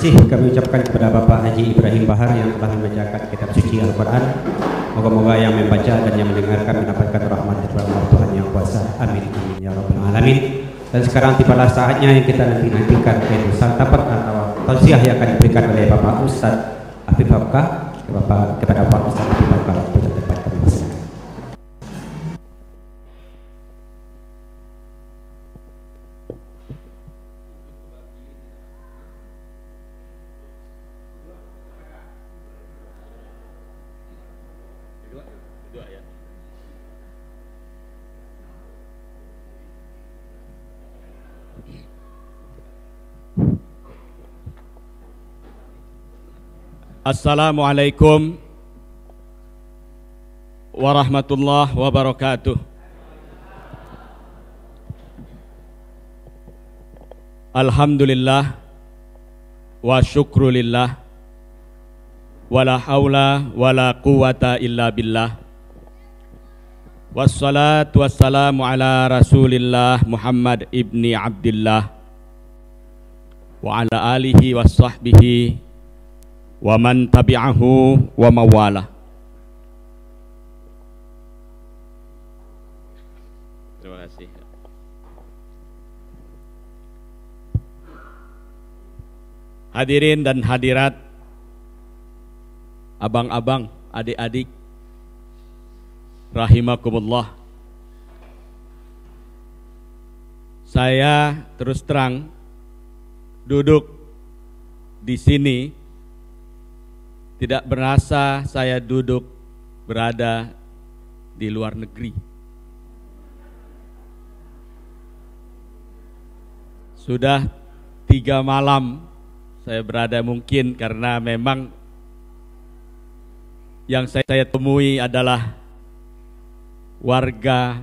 kasih kami ucapkan kepada Bapak Haji Ibrahim Bahar yang telah membacakan kitab suci Al-Quran. Moga-moga yang membaca dan yang mendengarkan mendapatkan rahmat dari Allah Tuhan Yang Kuasa. Amin, amin ya rabbal alamin. Dan sekarang tibalah saatnya yang kita nantikan, yaitu santapan atau tausiah yang akan diberikan oleh Bapak Ustadz Afif Habka kepada Bapak Ustadz Afif Habka. Assalamualaikum warahmatullahi wabarakatuh. Alhamdulillah wa syukrulillah wala haula wala quwata illa billah. Wassalatu wassalamu ala Rasulillah Muhammad ibni Abdillah wa ala alihi wa sahbihi wa man tabi'ahu wa mawala. Terima kasih. Hadirin dan hadirat, abang-abang, adik-adik, rahimakumullah. Saya terus terang duduk di sini tidak berasa saya duduk berada di luar negeri. Sudah 3 malam saya berada, mungkin karena memang yang saya temui adalah warga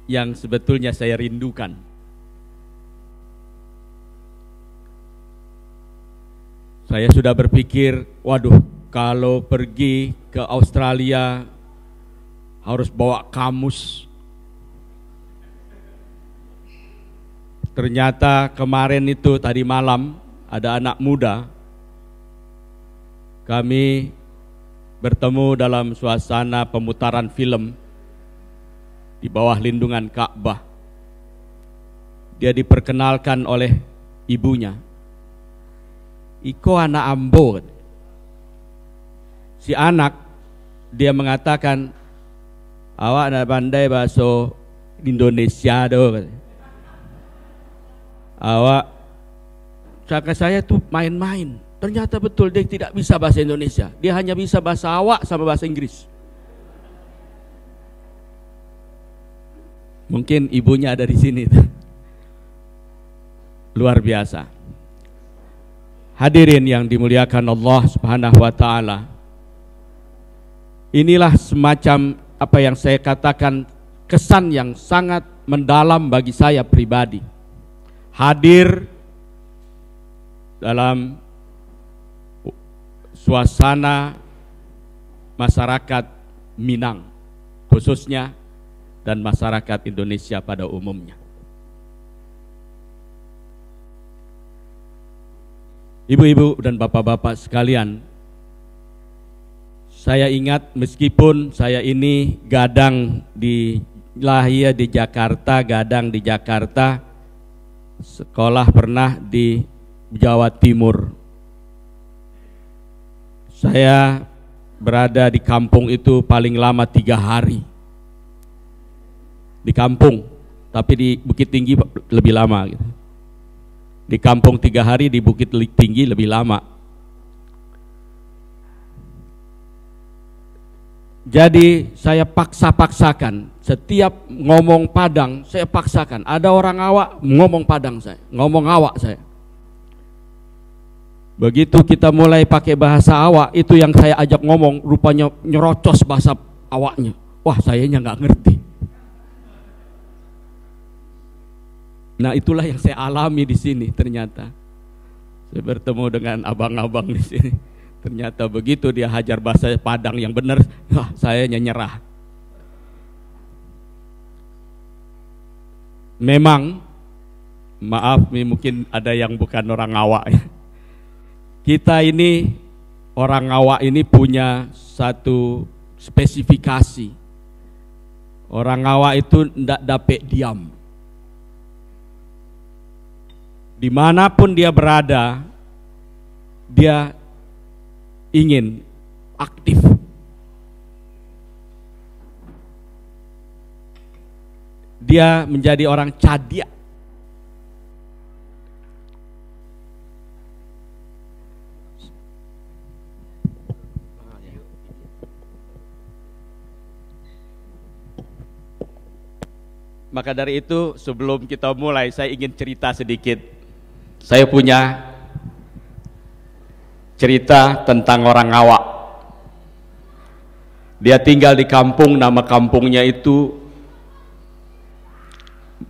yang sebetulnya saya rindukan. Saya sudah berpikir, waduh, kalau pergi ke Australia harus bawa kamus. Ternyata kemarin itu tadi malam ada anak muda. Kami bertemu dalam suasana pemutaran film di bawah lindungan Ka'bah. Dia diperkenalkan oleh ibunya. Iko anak ambo. Si anak dia mengatakan, awak nak pandai bahasa Indonesia doh. Awak cakap saya tuh main-main. Ternyata betul dia tidak bisa bahasa Indonesia. Dia hanya bisa bahasa awak sama bahasa Inggris. Mungkin ibunya ada di sini. Luar biasa. Hadirin yang dimuliakan Allah Subhanahu wa taala. Inilah semacam apa yang saya katakan, kesan yang sangat mendalam bagi saya pribadi. Hadir dalam suasana masyarakat Minang khususnya dan masyarakat Indonesia pada umumnya. Ibu-ibu dan bapak-bapak sekalian, saya ingat meskipun saya ini lahir di Jakarta, gadang di Jakarta, sekolah pernah di Jawa Timur. Saya berada di kampung itu paling lama 3 hari. Di kampung, tapi di Bukit Tinggi lebih lama gitu. Di kampung 3 hari, di Bukit Tinggi lebih lama. Jadi saya paksa-paksakan, setiap ngomong Padang saya paksakan. Ada orang awak ngomong Padang saya, ngomong awak saya. Begitu kita mulai pakai bahasa awak, itu yang saya ajak ngomong rupanya nyerocos bahasa awaknya. Wah, sayanya nggak ngerti. Nah, itulah yang saya alami di sini ternyata. Saya bertemu dengan abang-abang di sini. Ternyata begitu dia hajar bahasa Padang yang benar, wah, saya nyerah. Memang Maaf, mungkin ada yang bukan orang Ngawak. Kita ini orang Ngawak ini punya satu spesifikasi. Orang Ngawak itu tidak dapat diam. Dimanapun dia berada, dia ingin aktif. Dia menjadi orang cadia. Maka dari itu, sebelum kita mulai, saya ingin cerita sedikit. Saya punya cerita tentang orang Ngawak. Dia tinggal di kampung, nama kampungnya itu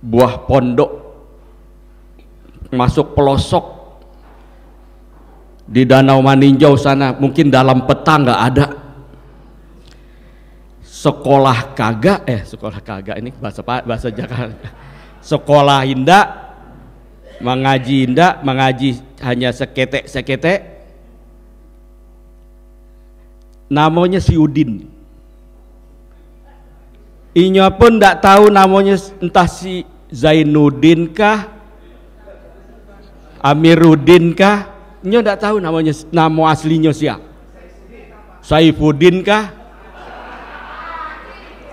Buah Pondok, masuk pelosok di Danau Maninjau sana. Mungkin dalam peta nggak ada. Sekolah kagak, sekolah kagak ini bahasa Jakarta. Sekolah indah, mengaji hanya seketek. Namanya si Udin. Inya pun tidak tahu namanya, entah si Zainuddin kah, Amiruddin kah. Inya tidak tahu namanya, nama aslinya siapa. Saifuddin kah.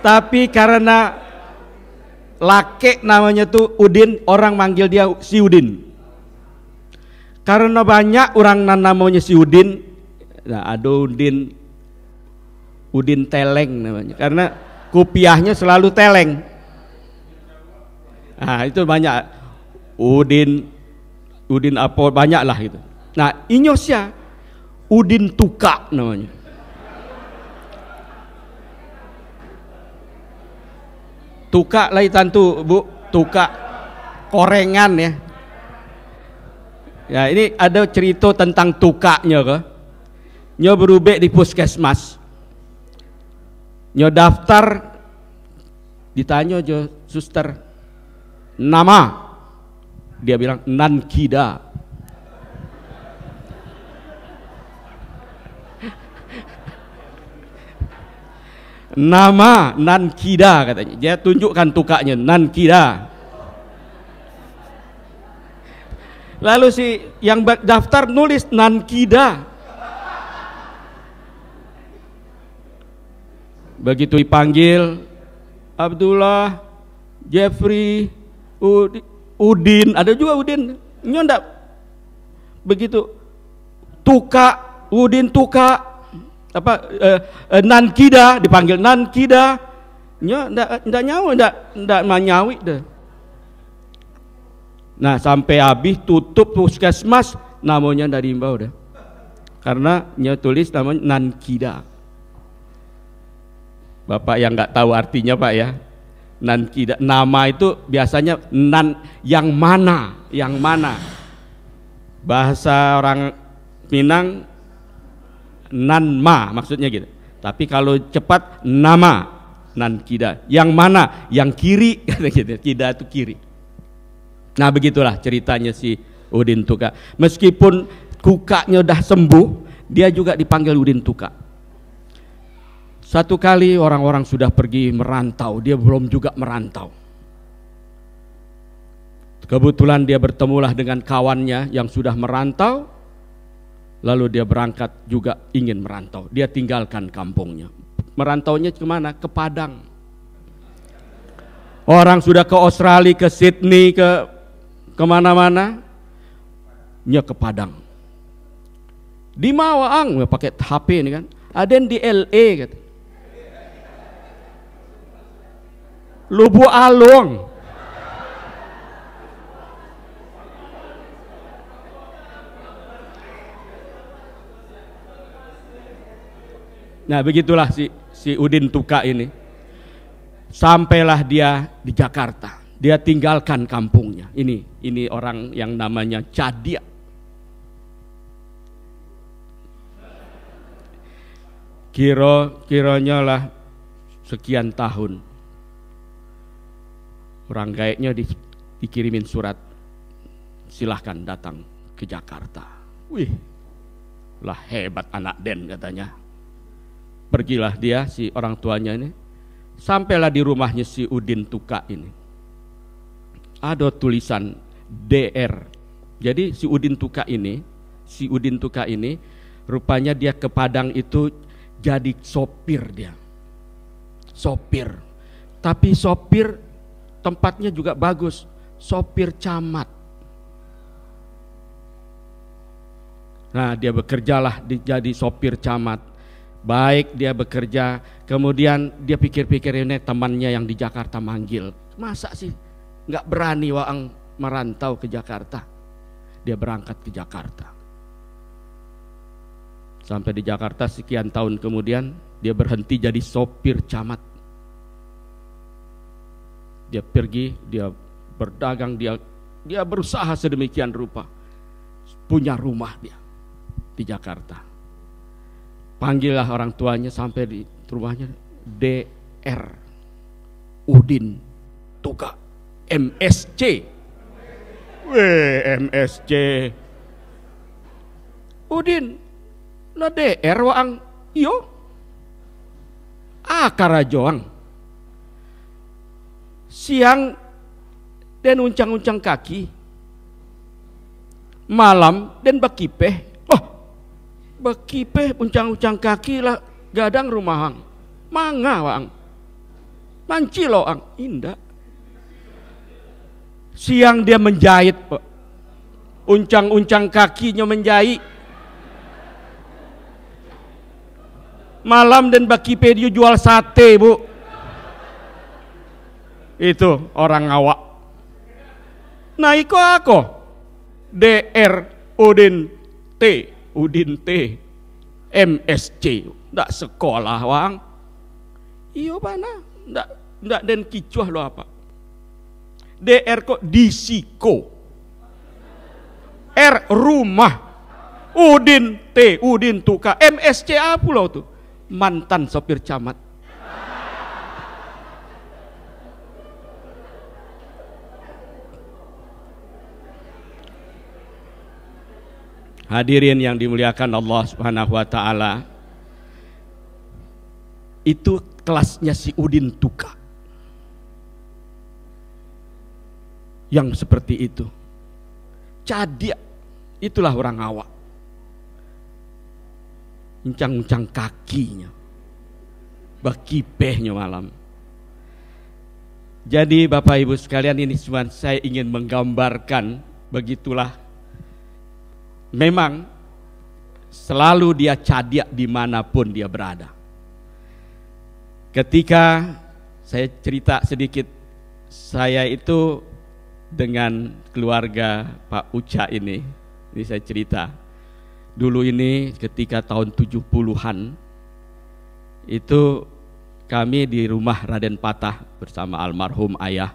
Tapi karena laki namanya tuh Udin, orang manggil dia si Udin. Karena banyak orang namanya si Udin, nah ada Udin Teleng namanya, karena kupiahnya selalu teleng. Nah itu banyak Udin apa banyak lah gitu. Nah inyosnya Udin Tuka namanya. Tuka lah tantu bu, tuka korengan ya. Ya ini ada cerita tentang tukanya ke. Nyo berubah di puskesmas. Nyo daftar, ditanya jo suster, nama, dia bilang Nankida. Nama Nankida katanya. Dia tunjukkan tukanya Nankida. Lalu si yang daftar nulis Nankida. Begitu dipanggil Abdullah, Jeffrey, Udin, ada juga Udin. Ndak begitu. Tuka, Udin Tuka. Nankida, dipanggil Nankida. Ndak nyawa, ndak manyawi deh. Nah sampai habis tutup puskesmas, namanya dari imbau dah. Karena tulis namanya Nankida. Bapak yang nggak tahu artinya Pak ya, Nankida, nama itu biasanya yang mana. Bahasa orang Minang nanma maksudnya gitu. Tapi kalau cepat nama Nankida, yang mana, yang kiri gitu. Kida itu kiri. Nah begitulah ceritanya si Udin Tuka. Meskipun kukanya udah sembuh, dia juga dipanggil Udin Tuka. Satu kali orang-orang sudah pergi merantau, dia belum juga merantau. Kebetulan dia bertemulah dengan kawannya yang sudah merantau, lalu dia berangkat juga ingin merantau. Dia tinggalkan kampungnya. Merantaunya kemana? Ke Padang. Orang sudah ke Australia, ke Sydney, ke kemana-mana, nya ke Padang. Di Mawaang, pakai HP ini kan. Ada yang di LA gitu. Lubu Alung. Nah begitulah si Udin Tuka ini. Sampailah dia di Jakarta. Dia tinggalkan kampungnya. Ini orang yang namanya Cadia. Kiranya lah sekian tahun. Orang gaibnya dikirimin surat. silahkan datang ke Jakarta. Wih, lah hebat anak Den katanya. Pergilah dia, si orang tuanya ini, sampailah di rumahnya si Udin Tuka ini. Ada tulisan DR. Jadi si Udin Tuka ini, rupanya dia ke Padang itu jadi sopir dia. Sopir. Tapi sopir tempatnya juga bagus. Sopir camat. Nah, dia bekerjalah jadi sopir camat. Baik dia bekerja, kemudian dia pikir-pikir ini temannya yang di Jakarta manggil. Masa sih nggak berani Waang merantau ke Jakarta? Dia berangkat ke Jakarta. Sampai di Jakarta sekian tahun kemudian dia berhenti jadi sopir camat. Dia pergi, dia berdagang, dia berusaha sedemikian rupa. Punya rumah dia di Jakarta. Panggillah orang tuanya sampai di rumahnya, DR Udin Tuka MSC. MSC Udin na DR Waang iyo akarajoang siang dan uncang-uncang kaki, malam dan bakipeh. Bakipeh uncang-uncang kaki lah gadang rumahang manga Waang manciloang indah. Siang dia menjahit, uncang-uncang kakinya menjahit. Malam dan bakipeh dia jual sate, Bu. Itu orang awak. Nah, iko ako DR Udin T MSC ndak sekolah Waang. Iyo mana ndak den kicuah lo apa. DR kok disiko. R rumah. Udin Tuka MSC apa lo tuh? Mantan sopir camat. Hadirin yang dimuliakan Allah Subhanahu wa taala. Itu kelasnya si Udin Tuka. Yang seperti itu. Cadia, itulah orang awak. Uncang-uncang kakinya. Bakipehnya malam. Jadi Bapak Ibu sekalian, ini cuma saya ingin menggambarkan, begitulah. Memang selalu dia cadia dimanapun dia berada. Ketika saya cerita sedikit, saya itu dengan keluarga Pak Uca ini saya cerita. Dulu ini ketika tahun 70-an itu kami di rumah Raden Patah bersama almarhum ayah